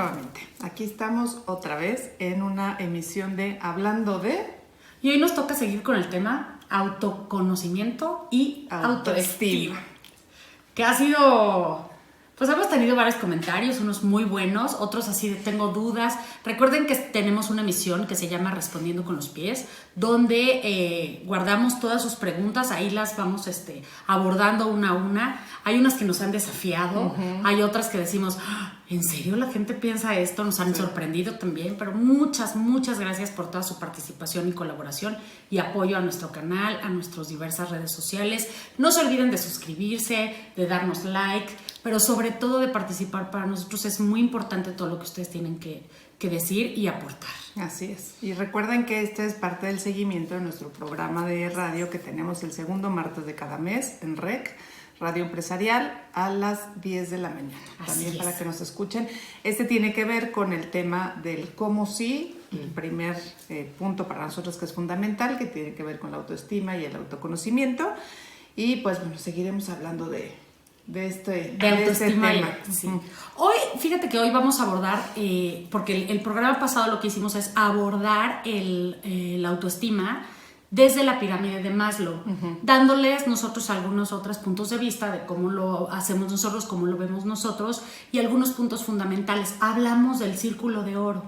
nuevamente. Aquí estamos otra vez en una emisión de Hablando de... Y hoy nos toca seguir con el tema autoconocimiento y autoestima. Que ha sido... Pues hemos tenido varios comentarios, unos muy buenos, otros así de tengo dudas. Recuerden que tenemos una emisión que se llama Respondiendo con los Pies, donde guardamos todas sus preguntas, ahí las vamos abordando una a una. Hay unas que nos han desafiado, hay otras que decimos, ¿en serio la gente piensa esto? Nos han sorprendido también, pero muchas gracias por toda su participación y colaboración y apoyo a nuestro canal, a nuestras diversas redes sociales. No se olviden de suscribirse, de darnos like, pero sobre todo de participar. Para nosotros es muy importante todo lo que ustedes tienen que decir y aportar. Así es. Y recuerden que este es parte del seguimiento de nuestro programa de radio que tenemos el segundo martes de cada mes en REC, Radio Empresarial, a las 10 de la mañana. También para que nos escuchen. Este tiene que ver con el tema del cómo sí, el primer punto para nosotros que es fundamental, que tiene que ver con la autoestima y el autoconocimiento. Y pues bueno, seguiremos hablando de este autoestima. Tema. Sí. Hoy, fíjate que hoy vamos a abordar, porque el programa pasado lo que hicimos es abordar la autoestima desde la pirámide de Maslow, dándoles nosotros algunos otros puntos de vista de cómo lo hacemos nosotros, cómo lo vemos nosotros y algunos puntos fundamentales. Hablamos del círculo de oro,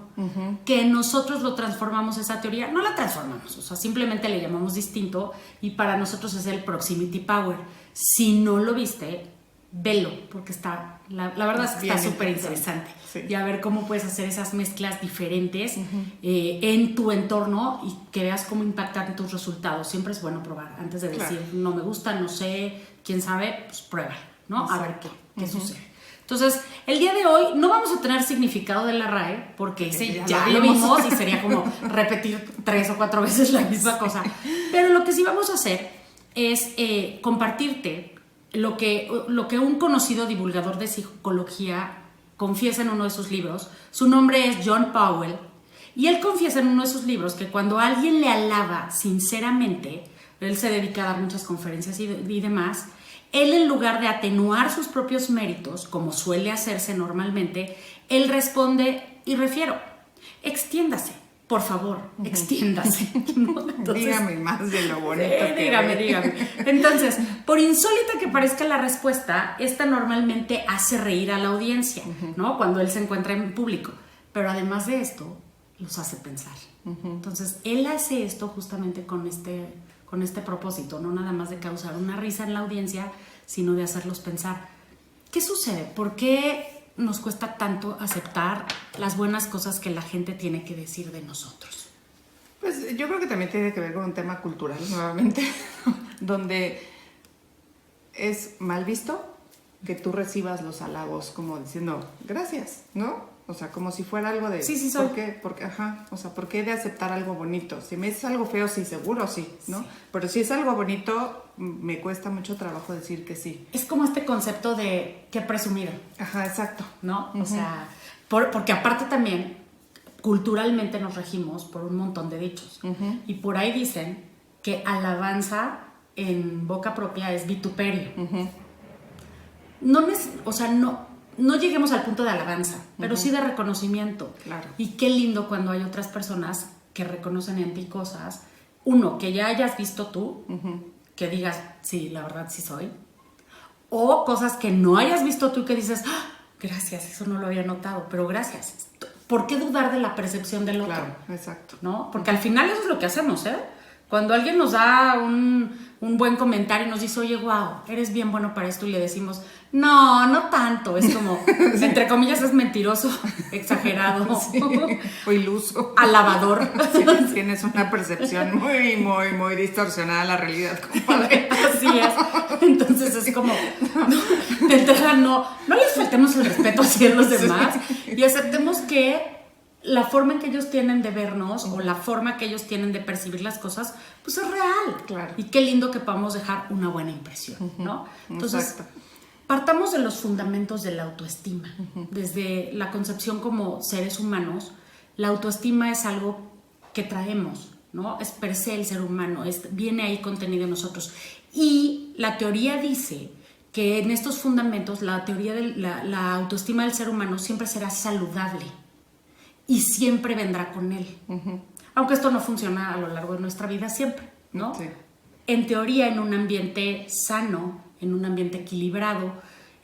que nosotros lo transformamos, esa teoría, no la transformamos, o sea, simplemente le llamamos distinto y para nosotros es el Proximity Power. Si no lo viste, velo, porque está, la verdad es que está súper interesante. Sí. Y a ver cómo puedes hacer esas mezclas diferentes en tu entorno y que veas cómo impactan tus resultados. Siempre es bueno probar. Antes de decir, no me gusta, no sé, quién sabe, pues prueba, ¿no? Exacto. A ver qué sucede. Entonces, el día de hoy no vamos a tener significado de la RAE, porque sí, ya lo vimos y sería como repetir 3 o 4 veces la misma cosa. Pero lo que sí vamos a hacer es compartirte lo que un conocido divulgador de psicología confiesa en uno de sus libros. Su nombre es John Powell y él confiesa en uno de sus libros que cuando alguien le alaba sinceramente, él se dedica a dar muchas conferencias y demás, él en lugar de atenuar sus propios méritos, como suele hacerse normalmente, él responde, y refiero, extiéndase. Por favor, extiéndase. ¿No? Entonces, dígame más de lo bonito que dígame. Entonces, por insólita que parezca la respuesta, esta normalmente hace reír a la audiencia, ¿no? Cuando él se encuentra en público. Pero además de esto, los hace pensar. Entonces, él hace esto justamente con este propósito, no nada más de causar una risa en la audiencia, sino de hacerlos pensar. ¿Qué sucede? ¿Por qué nos cuesta tanto aceptar las buenas cosas que la gente tiene que decir de nosotros? Pues yo creo que también tiene que ver con un tema cultural, nuevamente, donde es mal visto que tú recibas los halagos como diciendo gracias, ¿no? O sea, como si fuera algo de... Sí, soy. ¿Por qué de aceptar algo bonito? Si me dices algo feo, sí, seguro sí, ¿no? Sí. Pero si es algo bonito, me cuesta mucho trabajo decir que sí. Es como este concepto de que presumir. Ajá, exacto. ¿No? O sea, porque aparte también, culturalmente nos regimos por un montón de dichos. Y por ahí dicen que alabanza en boca propia es vituperio. No lleguemos al punto de alabanza, pero sí de reconocimiento. Claro. Y qué lindo cuando hay otras personas que reconocen en ti cosas. Uno, que ya hayas visto tú, que digas, sí, la verdad sí soy. O cosas que no hayas visto tú y que dices, ¡ah! Gracias, eso no lo había notado, pero gracias. ¿Por qué dudar de la percepción del otro? Claro, exacto. ¿No? Porque al final eso es lo que hacemos, ¿eh? Cuando alguien nos da un buen comentario y nos dice, oye, wow, eres bien bueno para esto, y le decimos, no tanto, es como, entre comillas, es mentiroso, exagerado, sí, o iluso, alabador. Sí, tienes una percepción muy distorsionada de la realidad, compadre. Así es. Entonces es como, de entrada no les faltemos el respeto hacia los demás, y aceptemos que la forma en que ellos tienen de vernos o la forma que ellos tienen de percibir las cosas, pues es real. Claro. Y qué lindo que podamos dejar una buena impresión, ¿no? Entonces, partamos de los fundamentos de la autoestima. Desde la concepción como seres humanos, la autoestima es algo que traemos, ¿no? Es per se el ser humano, viene ahí contenido en nosotros. Y la teoría dice que en estos fundamentos la teoría de la autoestima del ser humano siempre será saludable y siempre vendrá con él. Aunque esto no funciona a lo largo de nuestra vida siempre, ¿no? Sí. En teoría, en un ambiente sano, en un ambiente equilibrado,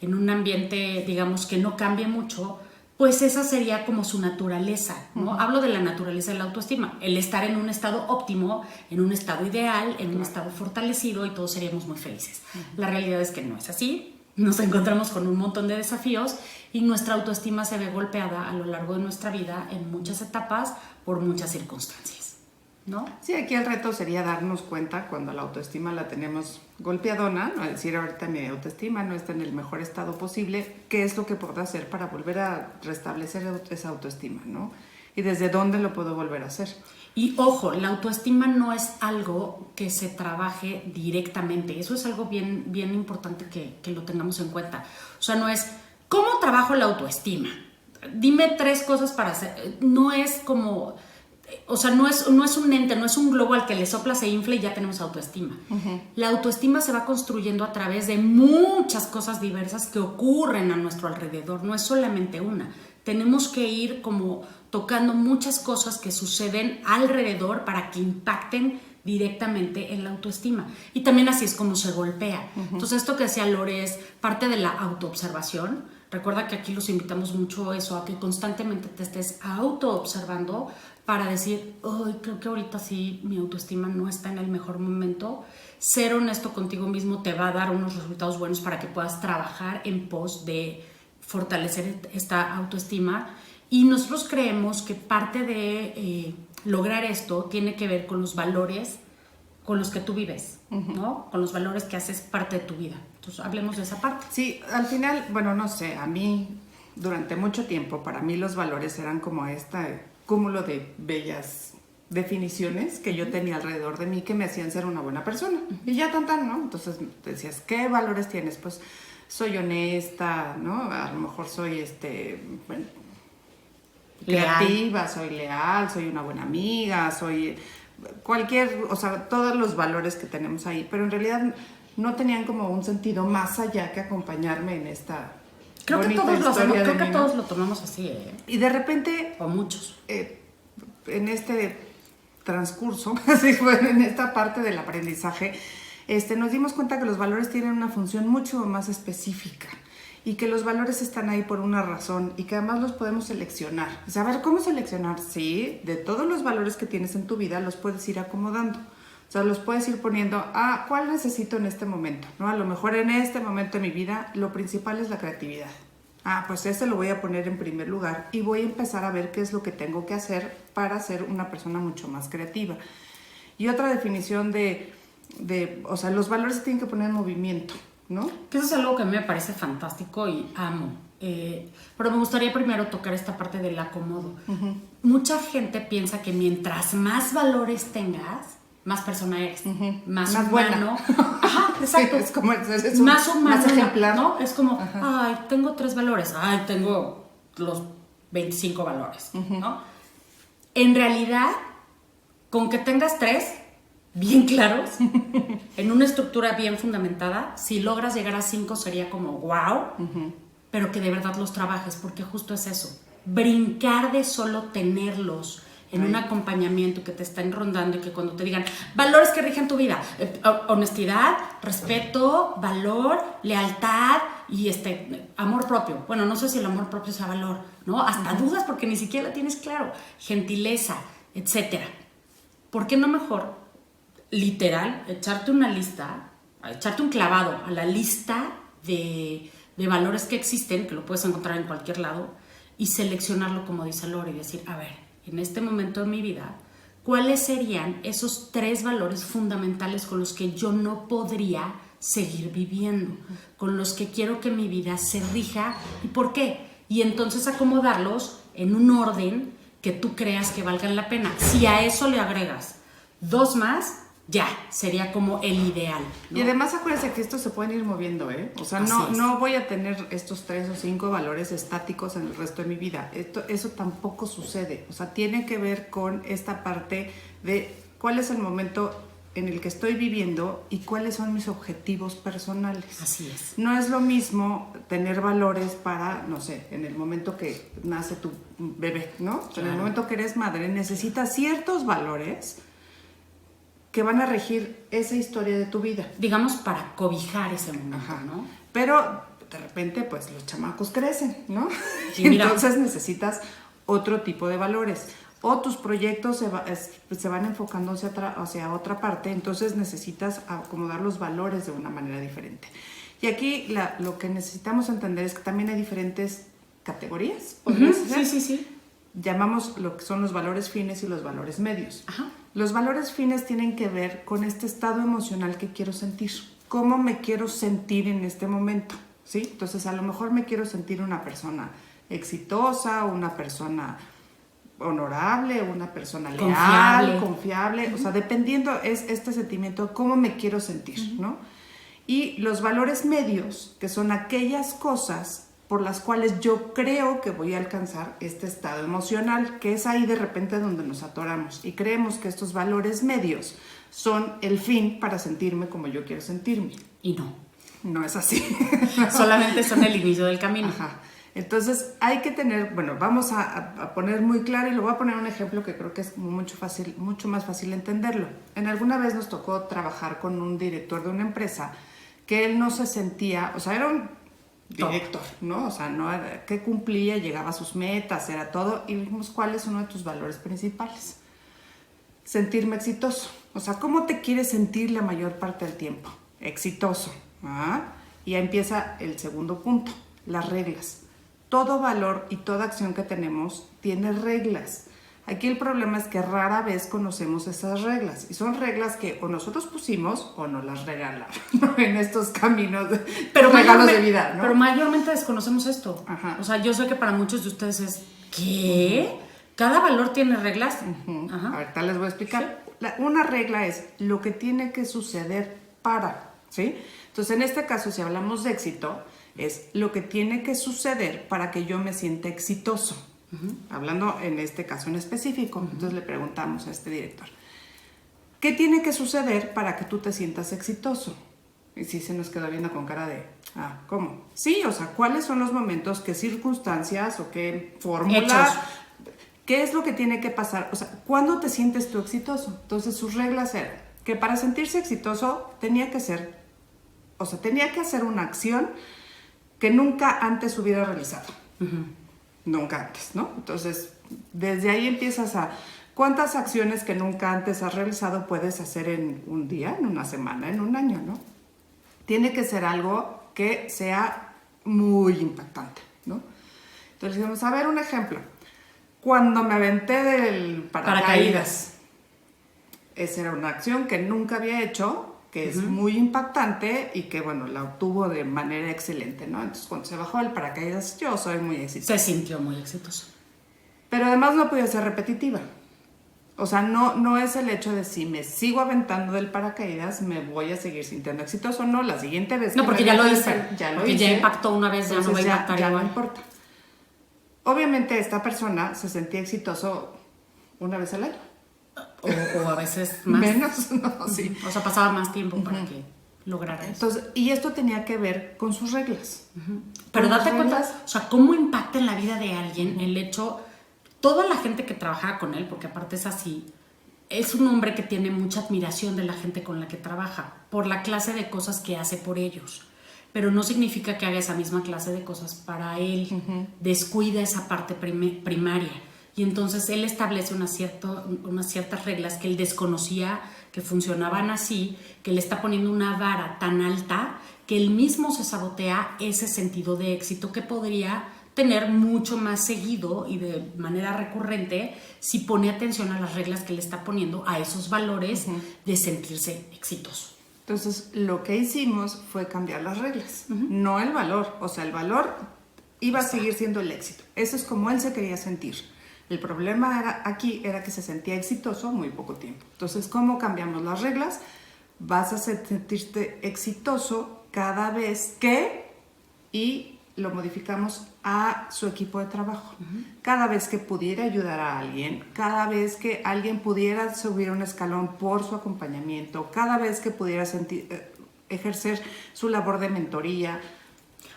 en un ambiente, digamos, que no cambie mucho, pues esa sería como su naturaleza, ¿no? Hablo de la naturaleza de la autoestima, el estar en un estado óptimo, en un estado ideal, en un estado fortalecido y todos seríamos muy felices. La realidad es que no es así, nos encontramos con un montón de desafíos y nuestra autoestima se ve golpeada a lo largo de nuestra vida en muchas etapas por muchas circunstancias, ¿no? Sí, aquí el reto sería darnos cuenta cuando la autoestima la tenemos golpeadona, ¿no? Es decir, ahorita mi autoestima no está en el mejor estado posible, ¿qué es lo que puedo hacer para volver a restablecer esa autoestima, ¿no? Y desde dónde lo puedo volver a hacer. Y ojo, la autoestima no es algo que se trabaje directamente, eso es algo bien, bien importante que lo tengamos en cuenta. O sea, no es, ¿cómo trabajo la autoestima? Dime 3 cosas para hacer, no es como... O sea, no es un ente, no es un globo al que le sopla, se infla y ya tenemos autoestima. La autoestima se va construyendo a través de muchas cosas diversas que ocurren a nuestro alrededor, no es solamente una. Tenemos que ir como tocando muchas cosas que suceden alrededor para que impacten directamente en la autoestima. Y también así es como se golpea. Entonces, esto que decía Lore es parte de la autoobservación. Recuerda que aquí los invitamos mucho a eso, a que constantemente te estés autoobservando para decir, oh, creo que ahorita sí mi autoestima no está en el mejor momento. Ser honesto contigo mismo te va a dar unos resultados buenos para que puedas trabajar en pos de fortalecer esta autoestima. Y nosotros creemos que parte de lograr esto tiene que ver con los valores con los que tú vives, ¿no? Con los valores que haces parte de tu vida. Entonces, hablemos de esa parte. Sí, al final, bueno, no sé, a mí durante mucho tiempo, para mí los valores eran como este cúmulo de bellas definiciones que yo tenía alrededor de mí que me hacían ser una buena persona. Y ya tan, ¿no? Entonces decías, ¿qué valores tienes? Pues soy honesta, ¿no? A lo mejor soy bueno, creativa, soy leal, soy una buena amiga, soy cualquier, o sea, todos los valores que tenemos ahí, pero en realidad no tenían como un sentido más allá que acompañarme en esta creo que bonita todos lo historia hacemos, de creo que mí, ¿no? todos lo tomamos así, Y de repente, o muchos. en este transcurso, así fue, en esta parte del aprendizaje, nos dimos cuenta que los valores tienen una función mucho más específica y que los valores están ahí por una razón y que además los podemos seleccionar. Saber cómo seleccionar, sí, de todos los valores que tienes en tu vida los puedes ir acomodando. O sea, los puedes ir poniendo, ¿cuál necesito en este momento? ¿No? A lo mejor en este momento de mi vida lo principal es la creatividad. Pues ese lo voy a poner en primer lugar y voy a empezar a ver qué es lo que tengo que hacer para ser una persona mucho más creativa. Y otra definición o sea, los valores se tienen que poner en movimiento, ¿no? Que eso es algo que a mí me parece fantástico y amo. Pero me gustaría primero tocar esta parte del acomodo. Mucha gente piensa que mientras más valores tengas, más persona eres, más humano. Ajá, exacto. Sí, es como, es más humano, más ejemplar, ¿no? Es como, tengo 3 valores, tengo los 25 valores, ¿no? En realidad, con que tengas 3 bien claros, en una estructura bien fundamentada, si logras llegar a 5 sería como wow, pero que de verdad los trabajes, porque justo es eso, brincar de solo tenerlos en un acompañamiento que te están rondando y que cuando te digan valores que rigen tu vida, honestidad, respeto, valor, lealtad y amor propio. Bueno, no sé si el amor propio sea valor, ¿no? Hasta dudas porque ni siquiera la tienes claro. Gentileza, etcétera. ¿Por qué no mejor, literal, echarte una lista, echarte un clavado a la lista de valores que existen, que lo puedes encontrar en cualquier lado, y seleccionarlo como dice Lore y decir, a ver, en este momento de mi vida, ¿cuáles serían esos 3 valores fundamentales con los que yo no podría seguir viviendo? Con los que quiero que mi vida se rija. ¿Y por qué? Y entonces acomodarlos en un orden que tú creas que valgan la pena. Si a eso le agregas 2 más, ya, sería como el ideal, ¿no? Y además acuérdense que estos se pueden ir moviendo, ¿eh? O sea, no voy a tener estos 3 o 5 valores estáticos en el resto de mi vida. Eso tampoco sucede. O sea, tiene que ver con esta parte de cuál es el momento en el que estoy viviendo y cuáles son mis objetivos personales. Así es. No es lo mismo tener valores para, no sé, en el momento que nace tu bebé, ¿no? Claro. En el momento que eres madre necesitas ciertos valores que van a regir esa historia de tu vida. Digamos, para cobijar ese momento, Ajá. ¿no? Pero de repente, pues los chamacos crecen, ¿no? Sí, mira. Entonces necesitas otro tipo de valores. O tus proyectos se van enfocando hacia otra parte, entonces necesitas acomodar los valores de una manera diferente. Y aquí lo que necesitamos entender es que también hay diferentes categorías. Sí. Llamamos lo que son los valores fines y los valores medios. Ajá. Los valores fines tienen que ver con este estado emocional que quiero sentir. ¿Cómo me quiero sentir en este momento? ¿Sí? Entonces, a lo mejor me quiero sentir una persona exitosa, una persona honorable, una persona leal, confiable, o sea, dependiendo es este sentimiento, cómo me quiero sentir, ¿no? Y los valores medios, que son aquellas cosas por las cuales yo creo que voy a alcanzar este estado emocional, que es ahí de repente donde nos atoramos y creemos que estos valores medios son el fin para sentirme como yo quiero sentirme. Y no. No es así. Solamente son el inicio del camino. Ajá. Entonces hay que tener, bueno, vamos a poner muy claro y lo voy a poner un ejemplo que creo que es mucho más fácil entenderlo. Alguna vez nos tocó trabajar con un director de una empresa que él no se sentía, o sea, era un director, ¿no? O sea, no era, que cumplía, llegaba a sus metas, era todo, y dijimos, ¿cuál es uno de tus valores principales? Sentirme exitoso. O sea, ¿cómo te quieres sentir la mayor parte del tiempo? Exitoso. Y ahí empieza el segundo punto, las reglas. Todo valor y toda acción que tenemos tiene reglas. Aquí el problema es que rara vez conocemos esas reglas. Y son reglas que o nosotros pusimos o nos las regalaron, ¿no? En estos caminos, regalos de vida, ¿no? Pero mayormente desconocemos esto. Ajá. O sea, yo sé que para muchos de ustedes es, ¿qué? ¿Cada valor tiene reglas? Ajá. Ahorita les voy a explicar. Sí. Una regla es lo que tiene que suceder para, ¿sí? Entonces, en este caso, si hablamos de éxito, es lo que tiene que suceder para que yo me sienta exitoso. Hablando en este caso en específico. Entonces le preguntamos a este director, ¿qué tiene que suceder para que tú te sientas exitoso? Y sí se nos quedó viendo con cara de, ¿cómo? Sí, o sea, ¿cuáles son los momentos, qué circunstancias o qué fórmula? ¿Qué es lo que tiene que pasar? O sea, ¿cuándo te sientes tú exitoso? Entonces sus reglas eran que para sentirse exitoso tenía que hacer una acción que nunca antes hubiera realizado. Nunca antes, ¿no? Entonces, desde ahí empiezas a cuántas acciones que nunca antes has realizado puedes hacer en un día, en una semana, en un año, ¿no? Tiene que ser algo que sea muy impactante, ¿no? Entonces dijimos, a ver, un ejemplo. Cuando me aventé del paracaídas. Esa era una acción que nunca había hecho, que es muy impactante y que, bueno, la obtuvo de manera excelente, ¿no? Entonces, cuando se bajó el paracaídas, yo soy muy exitosa. Se sintió muy exitoso. Pero además no podía ser repetitiva. O sea, no es el hecho de si me sigo aventando del paracaídas, me voy a seguir sintiendo exitoso. No, la siguiente vez. No, porque ya lo hice. Porque ya impactó una vez, ya no va a impactar ya igual. No importa. Obviamente, esta persona se sentía exitoso una vez al año. O a veces más. Menos, no, sí. O sea, pasaba más tiempo para que lograra eso. Entonces, y esto tenía que ver con sus reglas. Pero date cuenta, o sea, cómo impacta en la vida de alguien el hecho, toda la gente que trabajaba con él, porque aparte es así, es un hombre que tiene mucha admiración de la gente con la que trabaja, por la clase de cosas que hace por ellos. Pero no significa que haga esa misma clase de cosas para él. Descuida esa parte primaria. Y entonces él establece unas ciertas reglas que él desconocía que funcionaban así, que le está poniendo una vara tan alta que él mismo se sabotea ese sentido de éxito que podría tener mucho más seguido y de manera recurrente si pone atención a las reglas que le está poniendo, a esos valores de sentirse exitoso. Entonces, lo que hicimos fue cambiar las reglas, no el valor. O sea, el valor iba a seguir siendo el éxito. Eso es como él se quería sentir. El problema era que se sentía exitoso muy poco tiempo. Entonces, ¿cómo cambiamos las reglas? Vas a sentirte exitoso cada vez que y lo modificamos a su equipo de trabajo. Cada vez que pudiera ayudar a alguien, cada vez que alguien pudiera subir un escalón por su acompañamiento, cada vez que pudiera ejercer su labor de mentoría.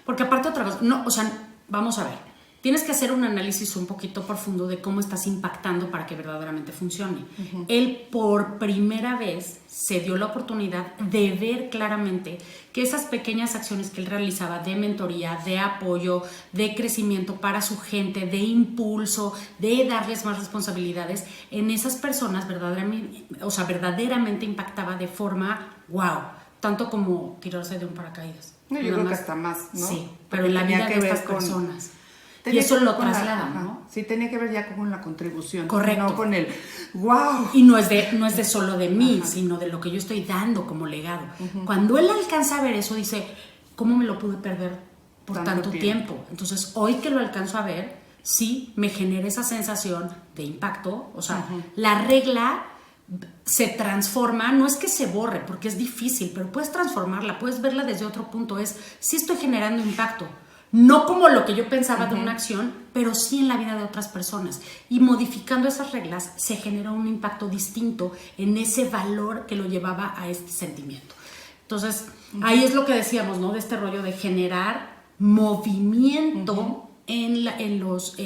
Porque aparte otra cosa, no, o sea, vamos a ver, tienes que hacer un análisis un poquito profundo de cómo estás impactando para que verdaderamente funcione. Él por primera vez se dio la oportunidad de ver claramente que esas pequeñas acciones que él realizaba de mentoría, de apoyo, de crecimiento para su gente, de impulso, de darles más responsabilidades, en esas personas verdaderamente impactaba de forma wow, tanto como tirarse de un paracaídas. No, yo creo que hasta más, ¿no? Sí, pero en la vida de estas personas. Y eso lo traslada, ¿no? Sí, tenía que ver ya con la contribución. Correcto. No con el wow. Y no es de solo de mí, sino de lo que yo estoy dando como legado. Cuando él alcanza a ver eso, dice, ¿cómo me lo pude perder por tanto tiempo? Entonces, hoy que lo alcanzo a ver, sí me genera esa sensación de impacto. O sea, la regla se transforma, no es que se borre, porque es difícil, pero puedes transformarla, puedes verla desde otro punto. Sí estoy generando impacto. No como lo que yo pensaba de una acción, pero sí en la vida de otras personas. Y modificando esas reglas se genera un impacto distinto en ese valor que lo llevaba a este sentimiento. Entonces, ahí es lo que decíamos, ¿no? De este rollo de generar movimiento en los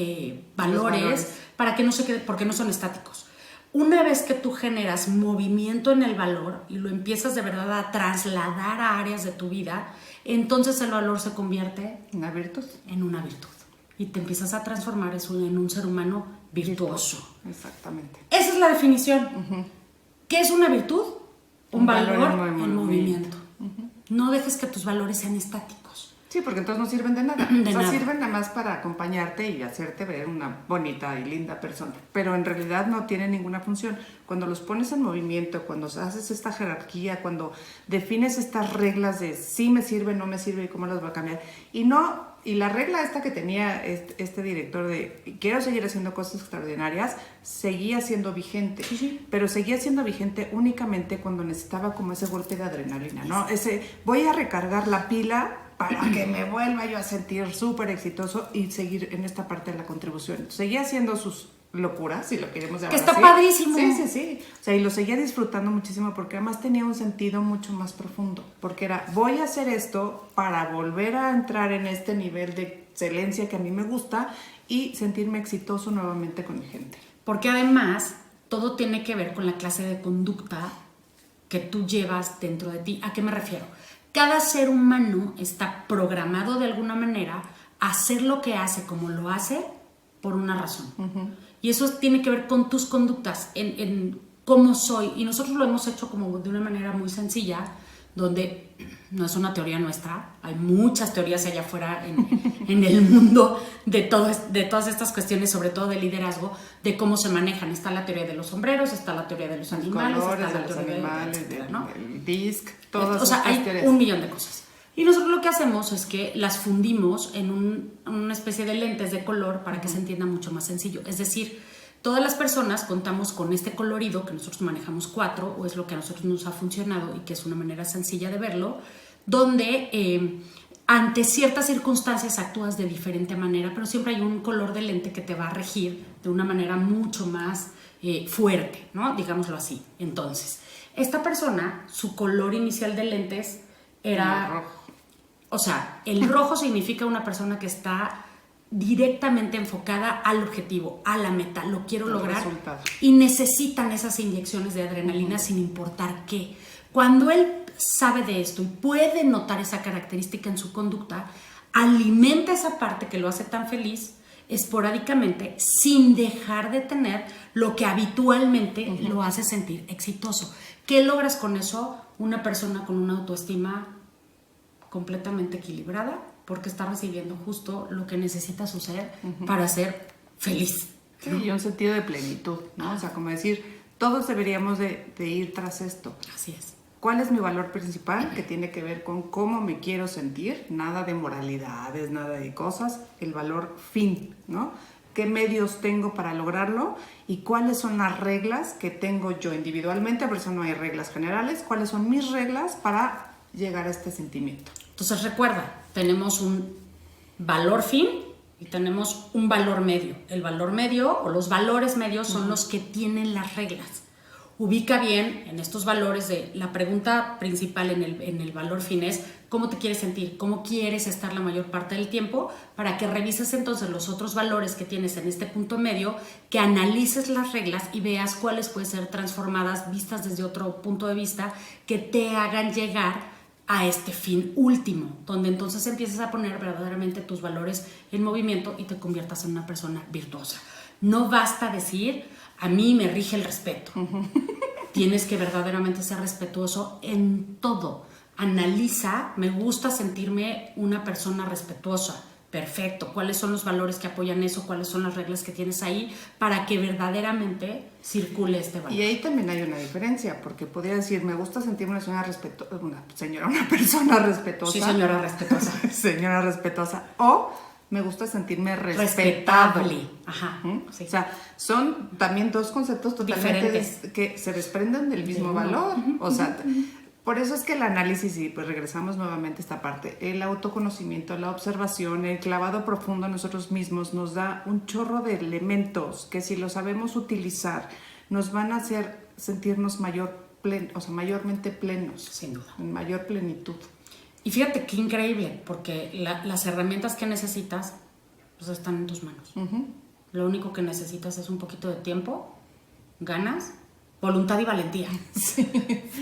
valores para que no se quede, porque no son estáticos. Una vez que tú generas movimiento en el valor y lo empiezas de verdad a trasladar a áreas de tu vida, entonces el valor se convierte ¿una virtud? En una virtud. Y te empiezas a transformar en un ser humano virtuoso. Exactamente. Esa es la definición. ¿Qué es una virtud? Un valor en movimiento. No dejes que tus valores sean estáticos. Sí, porque entonces no sirven de nada. Sirven nada más para acompañarte y hacerte ver una bonita y linda persona. Pero en realidad no tienen ninguna función. Cuando los pones en movimiento, cuando haces esta jerarquía, cuando defines estas reglas de sí me sirve, no me sirve y cómo las va a cambiar. Y la regla esta que tenía este director de quiero seguir haciendo cosas extraordinarias, seguía siendo vigente. Pero seguía siendo vigente únicamente cuando necesitaba como ese golpe de adrenalina, ¿no? Voy a recargar la pila para que me vuelva yo a sentir súper exitoso y seguir en esta parte de la contribución. Seguía haciendo sus locuras, si lo queremos llamar así. Que está padrísimo. Sí. O sea, y lo seguía disfrutando muchísimo porque además tenía un sentido mucho más profundo. Porque era, voy a hacer esto para volver a entrar en este nivel de excelencia que a mí me gusta y sentirme exitoso nuevamente con mi gente. Porque además, todo tiene que ver con la clase de conducta que tú llevas dentro de ti. ¿A qué me refiero? Cada ser humano está programado de alguna manera a hacer lo que hace como lo hace por una razón. Y eso tiene que ver con tus conductas, en cómo soy. Y nosotros lo hemos hecho como de una manera muy sencilla, donde no es una teoría nuestra, hay muchas teorías allá afuera en el mundo de todas estas cuestiones, sobre todo de liderazgo, de cómo se manejan. Está la teoría de los sombreros, está la teoría de los animales, colores, está la de los teoría animales, ¿no? del DISC, todas. O sea, hay teorías. un millón de cosas. Y nosotros lo que hacemos es que las fundimos en una especie de lentes de color para que se entienda mucho más sencillo. Es decir, todas las personas contamos con este colorido, que nosotros manejamos 4, o es lo que a nosotros nos ha funcionado y que es una manera sencilla de verlo, donde ante ciertas circunstancias actúas de diferente manera, pero siempre hay un color de lente que te va a regir de una manera mucho más fuerte, ¿no? Digámoslo así. Entonces, esta persona, su color inicial de lentes era rojo. O sea, el rojo significa una persona que está directamente enfocada al objetivo, a la meta, lo quiero lograr, y necesitan esas inyecciones de adrenalina sin importar qué. Cuando él sabe de esto y puede notar esa característica en su conducta, alimenta esa parte que lo hace tan feliz esporádicamente, sin dejar de tener lo que habitualmente lo hace sentir exitoso. ¿Qué logras con eso? Una persona con una autoestima completamente equilibrada, porque está recibiendo justo lo que necesita su ser para ser feliz. Sí, y un sentido de plenitud, ¿no? O sea, como decir, todos deberíamos de ir tras esto. Así es. ¿Cuál es mi valor principal? Que tiene que ver con cómo me quiero sentir, nada de moralidades, nada de cosas, el valor fin, ¿no? ¿Qué medios tengo para lograrlo? ¿Y cuáles son las reglas que tengo yo individualmente? Por eso no hay reglas generales. ¿Cuáles son mis reglas para llegar a este sentimiento? Entonces recuerda, tenemos un valor fin y tenemos un valor medio. El valor medio o los valores medios son los que tienen las reglas. Ubica bien en estos valores de la pregunta principal en el valor fin es ¿cómo te quieres sentir? ¿Cómo quieres estar la mayor parte del tiempo? Para que revises entonces los otros valores que tienes en este punto medio, que analices las reglas y veas cuáles pueden ser transformadas, vistas desde otro punto de vista, que te hagan llegar a este fin último, donde entonces empiezas a poner verdaderamente tus valores en movimiento y te conviertas en una persona virtuosa. No basta decir, a mí me rige el respeto. Tienes que verdaderamente ser respetuoso en todo. Analiza, me gusta sentirme una persona respetuosa. Perfecto. ¿Cuáles son los valores que apoyan eso? ¿Cuáles son las reglas que tienes ahí para que verdaderamente circule este valor? Y ahí también hay una diferencia, porque podría decir, me gusta sentirme una persona respetuosa. Sí, señora respetuosa. Señora respetuosa. O me gusta sentirme respetable. Ajá. Sí. O sea, son también dos conceptos totalmente diferentes que se desprenden del mismo valor. O sea, por eso es que el análisis, y pues regresamos nuevamente a esta parte, el autoconocimiento, la observación, el clavado profundo en nosotros mismos nos da un chorro de elementos que si los sabemos utilizar nos van a hacer sentirnos mayormente plenos. Sin duda. En mayor plenitud. Y fíjate qué increíble, porque las herramientas que necesitas pues están en tus manos. Lo único que necesitas es un poquito de tiempo, ganas, voluntad y valentía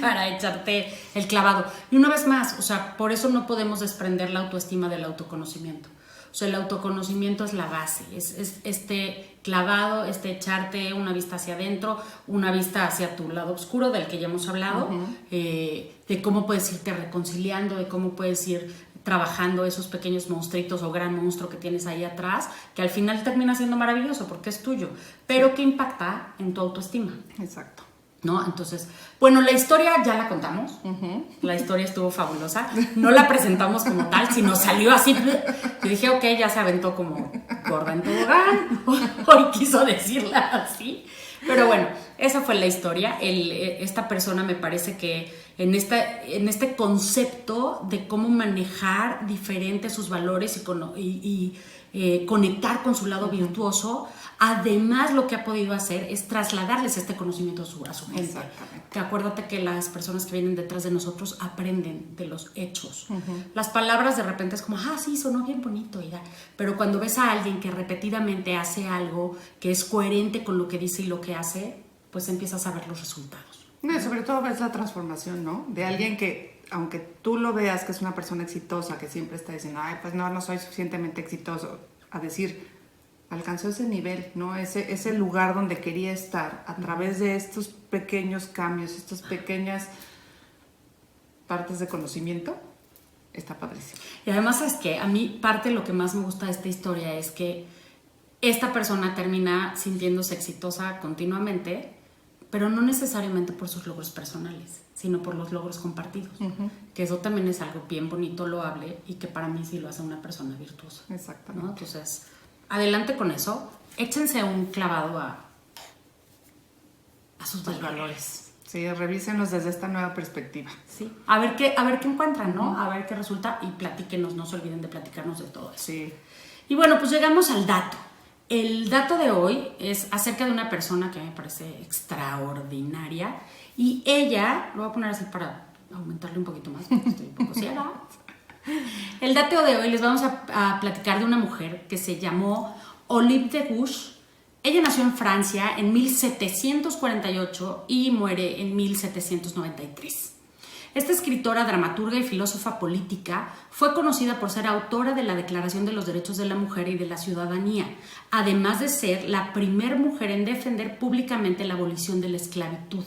para echarte el clavado. Y una vez más, o sea, por eso no podemos desprender la autoestima del autoconocimiento. O sea, el autoconocimiento es la base, es este clavado, echarte una vista hacia adentro, una vista hacia tu lado oscuro del que ya hemos hablado, de cómo puedes irte reconciliando, de cómo puedes ir trabajando esos pequeños monstruitos o gran monstruo que tienes ahí atrás, que al final termina siendo maravilloso porque es tuyo, pero que impacta en tu autoestima. Exacto. ¿No? Entonces, bueno, la historia ya la contamos, la historia estuvo fabulosa, no la presentamos como tal, sino salió así. Yo dije, ok, ya se aventó como gorda en tobogán, hoy quiso decirla así, pero bueno, esa fue la historia. Esta persona me parece que en este concepto de cómo manejar diferentes sus valores y conectar con su lado virtuoso, además lo que ha podido hacer es trasladarles este conocimiento a su gente. Exactamente. Que acuérdate que las personas que vienen detrás de nosotros aprenden de los hechos. Las palabras de repente es como, sí, sonó bien bonito, pero cuando ves a alguien que repetidamente hace algo que es coherente con lo que dice y lo que hace, pues empiezas a ver los resultados. No, sobre todo ves la transformación, ¿no? De alguien que, aunque tú lo veas que es una persona exitosa, que siempre está diciendo, pues no soy suficientemente exitoso, a decir, alcanzó ese nivel, ¿no? Ese lugar donde quería estar a través de estos pequeños cambios, estas pequeñas partes de conocimiento, está padrísimo. Y además es que a mí parte de lo que más me gusta de esta historia es que esta persona termina sintiéndose exitosa continuamente, pero no necesariamente por sus logros personales, sino por los logros compartidos, que eso también es algo bien bonito, loable, y que para mí sí lo hace una persona virtuosa. Exactamente. ¿No? Entonces, adelante con eso, échense un clavado a sus valores. Sí, revísenos desde esta nueva perspectiva. Sí. A ver qué encuentran, ¿no? A ver qué resulta y platíquenos, no se olviden de platicarnos de todo eso. Sí. Y bueno, pues llegamos al dato. El dato de hoy es acerca de una persona que me parece extraordinaria y ella, lo voy a poner así para aumentarle un poquito más, porque estoy un poco ciega. El dato de hoy les vamos a platicar de una mujer que se llamó Olive de Gouges. Ella nació en Francia en 1748 y muere en 1793. Esta escritora, dramaturga y filósofa política fue conocida por ser autora de la Declaración de los Derechos de la Mujer y de la Ciudadanía, además de ser la primera mujer en defender públicamente la abolición de la esclavitud.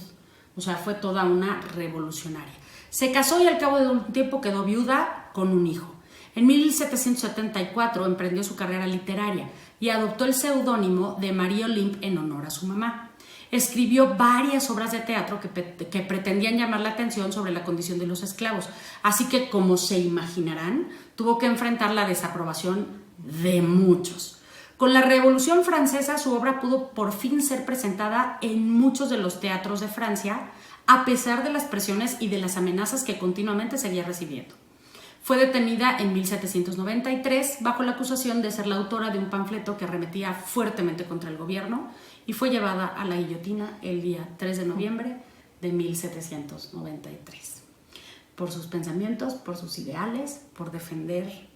O sea, fue toda una revolucionaria. Se casó y al cabo de un tiempo quedó viuda con un hijo. En 1774 emprendió su carrera literaria y adoptó el seudónimo de Marie Olympe en honor a su mamá. Escribió varias obras de teatro que pretendían llamar la atención sobre la condición de los esclavos. Así que, como se imaginarán, tuvo que enfrentar la desaprobación de muchos. Con la Revolución Francesa, su obra pudo por fin ser presentada en muchos de los teatros de Francia, a pesar de las presiones y de las amenazas que continuamente seguía recibiendo. Fue detenida en 1793 bajo la acusación de ser la autora de un panfleto que arremetía fuertemente contra el gobierno y fue llevada a la guillotina el día 3 de noviembre de 1793. Por sus pensamientos, por sus ideales, por defender...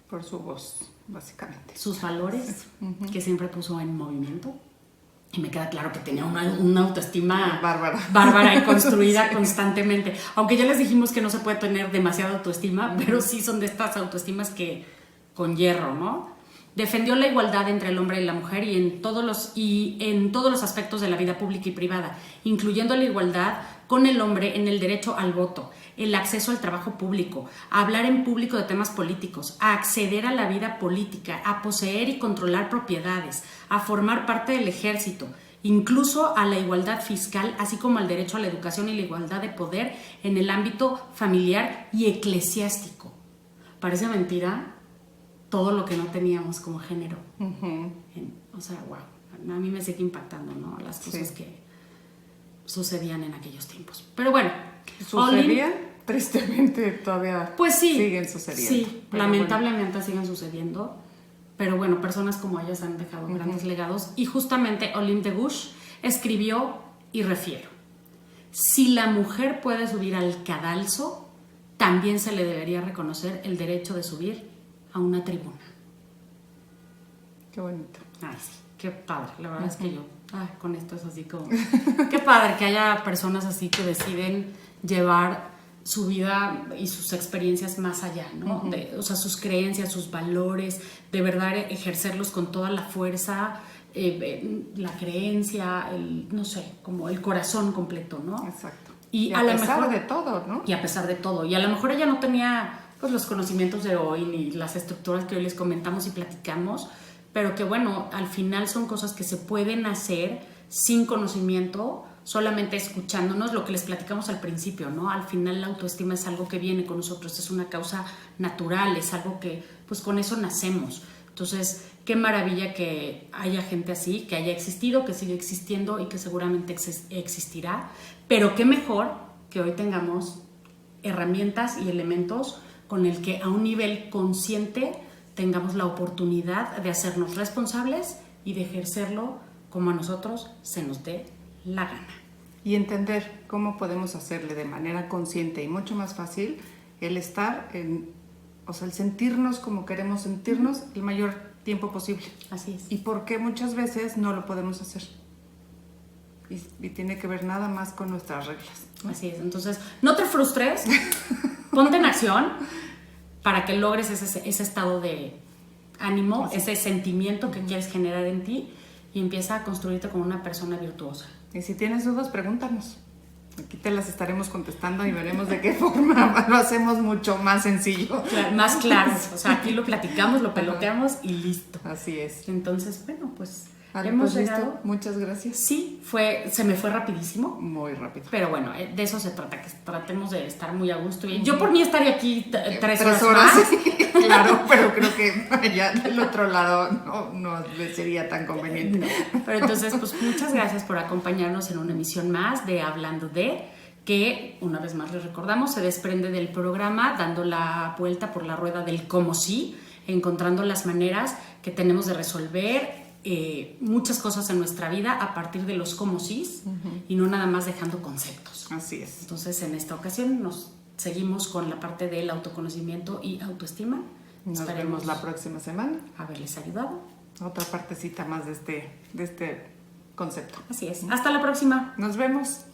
Por su voz, básicamente. Sus valores, que siempre puso en movimiento. Y me queda claro que tenía una autoestima bárbara y construida constantemente. Aunque ya les dijimos que no se puede tener demasiada autoestima, pero sí son de estas autoestimas que con hierro, ¿no? Defendió la igualdad entre el hombre y la mujer y en todos los aspectos de la vida pública y privada, incluyendo la igualdad con el hombre en el derecho al voto, el acceso al trabajo público, a hablar en público de temas políticos, a acceder a la vida política, a poseer y controlar propiedades, a formar parte del ejército, incluso a la igualdad fiscal, así como al derecho a la educación y la igualdad de poder en el ámbito familiar y eclesiástico. Parece mentira todo lo que no teníamos como género. O sea, wow, a mí me sigue impactando, ¿no? Las cosas que sucedían en aquellos tiempos. Pero bueno, ¿sucedían? Tristemente todavía pues sí, siguen sucediendo. Sí, lamentablemente siguen sucediendo. Pero bueno, personas como ellas han dejado grandes legados. Y justamente Olympe de Gouges escribió, y refiero, si la mujer puede subir al cadalso, también se le debería reconocer el derecho de subir a una tribuna. Qué bonito. Ay, sí, qué padre. La verdad es que yo, con esto es así como... Qué padre que haya personas así que deciden llevar su vida y sus experiencias más allá, ¿no? O sea, sus creencias, sus valores, de verdad ejercerlos con toda la fuerza, la creencia, no sé, como el corazón completo, ¿no? Exacto. Y a pesar de todo, ¿no? Y a pesar de todo. Y a lo mejor ella no tenía pues los conocimientos de hoy ni las estructuras que hoy les comentamos y platicamos, pero que bueno, al final son cosas que se pueden hacer sin conocimiento, solamente escuchándonos, lo que les platicamos al principio, ¿no? Al final la autoestima es algo que viene con nosotros, es una causa natural, es algo que pues con eso nacemos. Entonces, qué maravilla que haya gente así, que haya existido, que sigue existiendo y que seguramente existirá, pero qué mejor que hoy tengamos herramientas y elementos con el que a un nivel consciente tengamos la oportunidad de hacernos responsables y de ejercerlo como a nosotros se nos dé la gana. Y entender cómo podemos hacerle de manera consciente y mucho más fácil el estar o sea, el sentirnos como queremos sentirnos el mayor tiempo posible. Así es. Y por qué muchas veces no lo podemos hacer. Y tiene que ver nada más con nuestras reglas, ¿no? Así es. Entonces, no te frustres, ponte en acción para que logres ese estado de ánimo, ese sentimiento que quieres generar en ti y empieza a construirte como una persona virtuosa. Y si tienes dudas, pregúntanos. Aquí te las estaremos contestando y veremos de qué forma lo hacemos mucho más sencillo. Más claro. O sea, aquí lo platicamos, lo peloteamos y listo. Así es. Entonces, bueno, pues vale, hemos pues llegado. Listo. Muchas gracias. Sí, se me fue rapidísimo. Muy rápido. Pero bueno, de eso se trata, que tratemos de estar muy a gusto. Y yo por mí estaría aquí 3 horas más. Sí, claro, pero creo que allá del otro lado no sería tan conveniente. No. Pero entonces, pues muchas gracias por acompañarnos en una emisión más de Hablando de, que una vez más les recordamos, se desprende del programa dando la vuelta por la rueda del cómo sí, encontrando las maneras que tenemos de resolver muchas cosas en nuestra vida a partir de los cómo sí y no nada más dejando conceptos. Así es. Entonces, en esta ocasión nos seguimos con la parte del autoconocimiento y autoestima. Nos vemos la próxima semana. Haberles ayudado. Otra partecita más de este concepto. Así es. Hasta la próxima. Nos vemos.